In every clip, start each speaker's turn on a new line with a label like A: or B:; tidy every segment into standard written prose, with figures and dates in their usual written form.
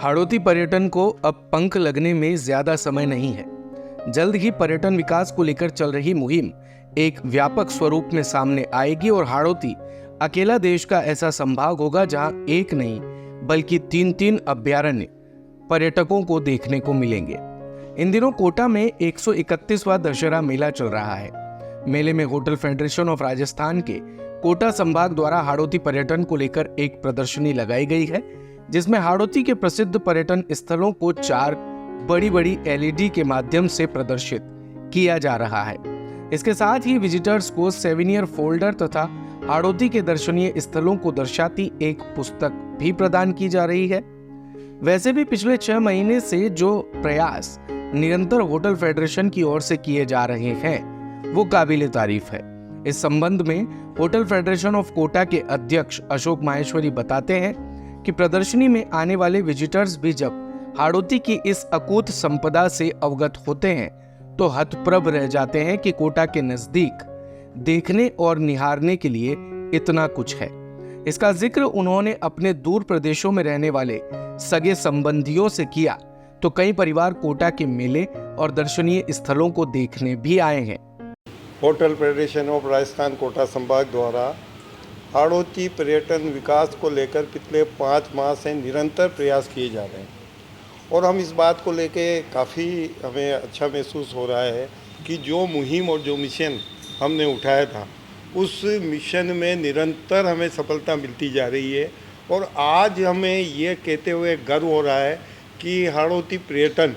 A: हाड़ौती पर्यटन को अब पंख लगने में ज्यादा समय नहीं है। जल्द ही पर्यटन विकास को लेकर चल रही मुहिम एक व्यापक स्वरूप में सामने आएगी और हाड़ौती अकेला देश का ऐसा संभाग होगा जहां एक नहीं बल्कि तीन अभयारण्य पर्यटकों को देखने को मिलेंगे। इन दिनों कोटा में 131वां दशहरा मेला चल रहा है। मेले में होटल फेडरेशन ऑफ राजस्थान के कोटा संभाग द्वारा हाड़ौती पर्यटन को लेकर एक प्रदर्शनी लगाई गई है, जिसमें हाड़ौती के प्रसिद्ध पर्यटन स्थलों को 4 बड़ी LED के माध्यम से प्रदर्शित किया जा रहा है। इसके साथ ही विजिटर्स को सेविनियर फोल्डर तथा हाड़ौती के दर्शनीय स्थलों को दर्शाती एक पुस्तक भी प्रदान की जा रही है। वैसे भी पिछले 6 महीने से जो प्रयास निरंतर होटल फेडरेशन की ओर से किए जा रहे हैं वो काबिले तारीफ है। इस संबंध में होटल फेडरेशन ऑफ कोटा के अध्यक्ष अशोक माहेश्वरी बताते हैं कि प्रदर्शनी में आने वाले विजिटर्स भी जब हाड़ौती की इस अकूत संपदा से अवगत होते हैं तो हतप्रभ रह जाते हैं कि कोटा के नजदीक देखने और निहारने के लिए इतना कुछ है। इसका जिक्र उन्होंने अपने दूर प्रदेशों में रहने वाले सगे संबंधियों से किया तो कई परिवार कोटा के मेले और दर्शनीय स्थलों को देखने भी आए हैं।
B: Hotel federation of Rajasthan Kota संभाग द्वारा हाड़ौती पर्यटन विकास को लेकर पिछले 5 माह से निरंतर प्रयास किए जा रहे हैं और हम इस बात को लेके काफ़ी हमें अच्छा महसूस हो रहा है कि जो मुहिम और जो मिशन हमने उठाया था उस मिशन में निरंतर हमें सफलता मिलती जा रही है। और आज हमें ये कहते हुए गर्व हो रहा है कि हाड़ौती पर्यटन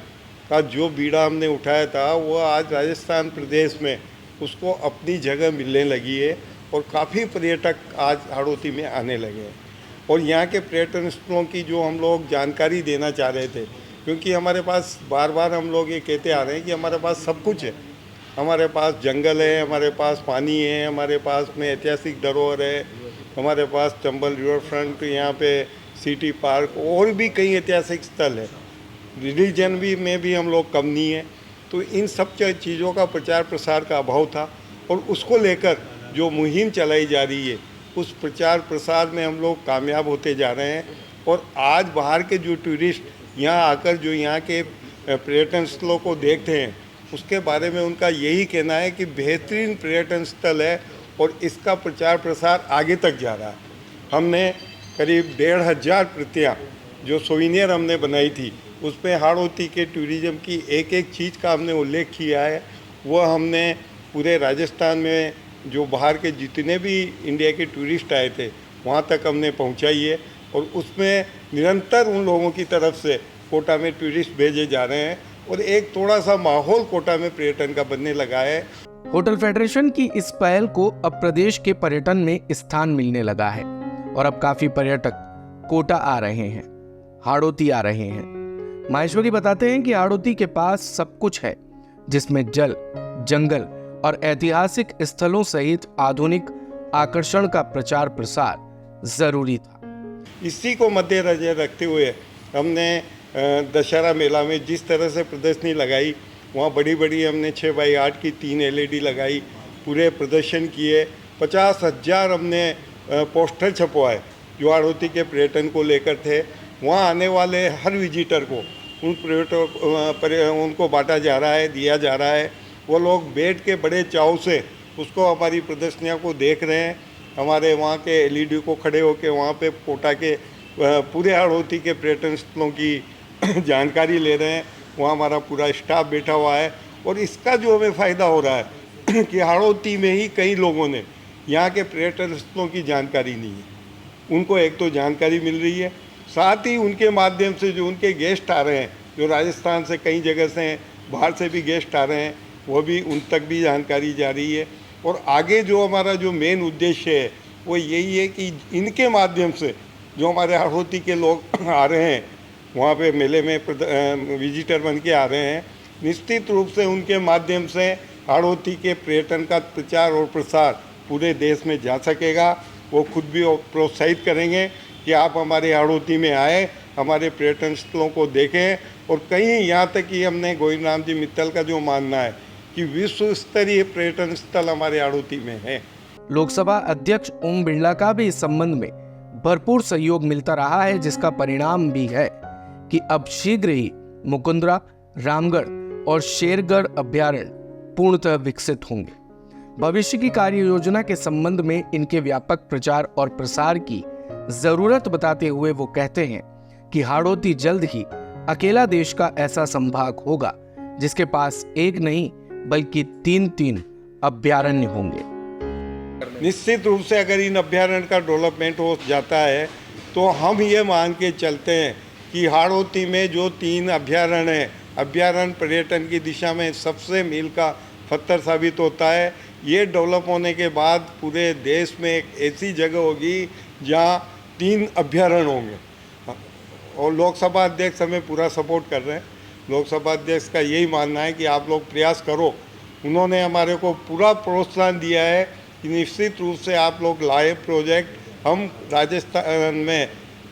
B: का जो बीड़ा हमने उठाया था वो आज राजस्थान प्रदेश में उसको अपनी जगह मिलने लगी है और काफ़ी पर्यटक आज हाड़ौती में आने लगे हैं। और यहाँ के पर्यटन स्थलों की जो हम लोग जानकारी देना चाह रहे थे, क्योंकि हमारे पास बार बार हम लोग ये कहते आ रहे हैं कि हमारे पास सब कुछ है, हमारे पास जंगल है, हमारे पास पानी है, हमारे पास में ऐतिहासिक धरोहर है, हमारे पास चंबल रिवर फ्रंट, यहाँ पे सिटी पार्क और भी कई ऐतिहासिक स्थल है। रिलीजन भी में भी हम लोग कम नहीं है। तो इन सब चीज़ों का प्रचार प्रसार का अभाव था और उसको लेकर जो मुहिम चलाई जा रही है उस प्रचार प्रसार में हम लोग कामयाब होते जा रहे हैं। और आज बाहर के जो टूरिस्ट यहाँ आकर जो यहाँ के पर्यटन स्थलों को देखते हैं उसके बारे में उनका यही कहना है कि बेहतरीन पर्यटन स्थल है और इसका प्रचार प्रसार आगे तक जा रहा है। हमने करीब 1500 प्रतियाँ जो सोविनियर हमने बनाई थी उसमें हाड़ौती के टूरिज़्म की एक चीज़ का हमने उल्लेख किया है। वह हमने पूरे राजस्थान में जो बाहर के जितने भी इंडिया के टूरिस्ट आए थे वहाँ तक हमने पहुँचाई है और उसमें निरंतर उन लोगों की तरफ से कोटा में टूरिस्ट भेजे जा रहे हैं और एक थोड़ा सा माहौल कोटा में पर्यटन का बनने लगा है।
A: होटल फेडरेशन की इस पहल को अब प्रदेश के पर्यटन में स्थान मिलने लगा है और अब काफी पर्यटक कोटा आ रहे हैं, हाड़ौती आ रहे हैं। माहेश्वरी बताते हैं कि हाड़ौती के पास सब कुछ है, जिसमें जल, जंगल और ऐतिहासिक स्थलों सहित आधुनिक आकर्षण का प्रचार प्रसार जरूरी था।
B: इसी को मद्देनजर रखते हुए हमने दशहरा मेला में जिस तरह से प्रदर्शनी लगाई, वहाँ बड़ी हमने 6x8 की 3 LED लगाई, पूरे प्रदर्शन किए, 50,000 हमने पोस्टर छपवाए जो हाड़ौती के पर्यटन को लेकर थे। वहाँ आने वाले हर विजिटर को उन उनको बांटा जा रहा है, दिया जा रहा है। वो लोग बैठ के बड़े चाव से उसको हमारी प्रदर्शनियों को देख रहे हैं। हमारे वहाँ के LED को खड़े होकर वहाँ पे कोटा के पूरे हाड़ौती के पर्यटन स्थलों की जानकारी ले रहे हैं। वहाँ हमारा पूरा स्टाफ बैठा हुआ है और इसका जो हमें फ़ायदा हो रहा है कि हाड़ौती में ही कई लोगों ने यहाँ के पर्यटन स्थलों की जानकारी नहीं है, उनको एक तो जानकारी मिल रही है, साथ ही उनके माध्यम से जो उनके गेस्ट आ रहे हैं, जो राजस्थान से कई जगह से बाहर से भी गेस्ट आ रहे हैं, वो भी उन तक भी जानकारी जा रही है। और आगे जो हमारा जो मेन उद्देश्य है वो यही है कि इनके माध्यम से जो हमारे हाड़ौती के लोग आ रहे हैं वहाँ पे मेले में विजिटर बन के आ रहे हैं, निश्चित रूप से उनके माध्यम से हाड़ौती के पर्यटन का प्रचार और प्रसार पूरे देश में जा सकेगा। वो खुद भी प्रोत्साहित करेंगे कि आप हमारे हाड़ौती में आए, हमारे पर्यटन स्थलों को देखें। और कहीं यहाँ तक कि हमने गोविंद राम जी मित्तल का जो मानना है कि विश्व स्तरीय पर्यटन स्थल हमारे हाड़ौती में है।
A: लोकसभा अध्यक्ष ओम बिरला का भी इस संबंध में भरपूर सहयोग मिलता रहा है, जिसका परिणाम भी है कि अब शीघ्र ही मुकुंदरा, रामगढ़ और शेरगढ़ अभ्यारण्य पूर्णतः विकसित होंगे। भविष्य की कार्य योजना के संबंध में इनके व्यापक प्रचार और प्रसार की जरूरत बताते हुए वो कहते हैं कि हाड़ौती जल्द ही अकेला देश का ऐसा संभाग होगा जिसके पास एक नहीं बल्कि 3 अभ्यारण्य होंगे।
B: निश्चित रूप से अगर इन अभ्यारण्य का डेवलपमेंट हो जाता है तो हम ये मान के चलते हैं कि हाड़ौती में जो 3 अभ्यारण्य हैं, अभ्यारण्य पर्यटन की दिशा में सबसे मील का पत्थर साबित होता है। ये डेवलप होने के बाद पूरे देश में एक ऐसी जगह होगी जहाँ 3 अभ्यारण्य होंगे। और लोकसभा अध्यक्ष हमें पूरा सपोर्ट कर रहे हैं। लोकसभा अध्यक्ष का यही मानना है कि आप लोग प्रयास करो। उन्होंने हमारे को पूरा प्रोत्साहन दिया है कि निश्चित रूप से आप लोग लाए प्रोजेक्ट। हम राजस्थान में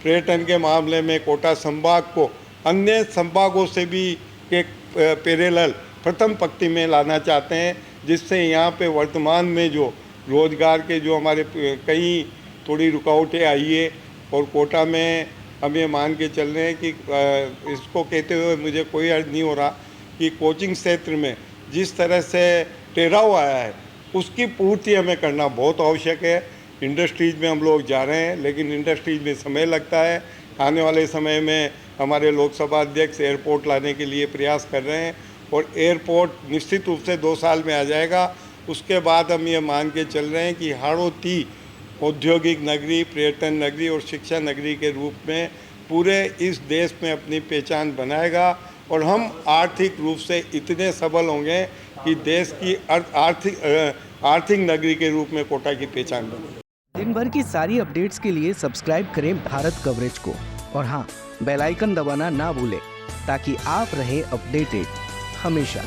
B: पर्यटन के मामले में कोटा संभाग को अन्य संभागों से भी एक पैरेलल प्रथम पंक्ति में लाना चाहते हैं, जिससे यहाँ पे वर्तमान में जो रोजगार के जो हमारे कई थोड़ी रुकावटें आई है और कोटा में हम ये मान के चल रहे हैं कि इसको कहते हुए मुझे कोई अर्थ नहीं हो रहा कि कोचिंग क्षेत्र में जिस तरह से ठहराव आया है उसकी पूर्ति हमें करना बहुत आवश्यक है। इंडस्ट्रीज़ में हम लोग जा रहे हैं, लेकिन इंडस्ट्रीज़ में समय लगता है। आने वाले समय में हमारे लोकसभा अध्यक्ष एयरपोर्ट लाने के लिए प्रयास कर रहे हैं और एयरपोर्ट निश्चित रूप से 2 साल में आ जाएगा। उसके बाद हम ये मान के चल रहे हैं कि हाड़ौती औद्योगिक नगरी, पर्यटन नगरी और शिक्षा नगरी के रूप में पूरे इस देश में अपनी पहचान बनाएगा और हम आर्थिक रूप से इतने सबल होंगे कि देश की आर्थिक नगरी के रूप में कोटा की पहचान बनेगी।
A: दिन भर की सारी अपडेट्स के लिए सब्सक्राइब करें भारत कवरेज को और हाँ, बेल आइकन दबाना ना भूलें ताकि आप रहें अपडेटेड हमेशा।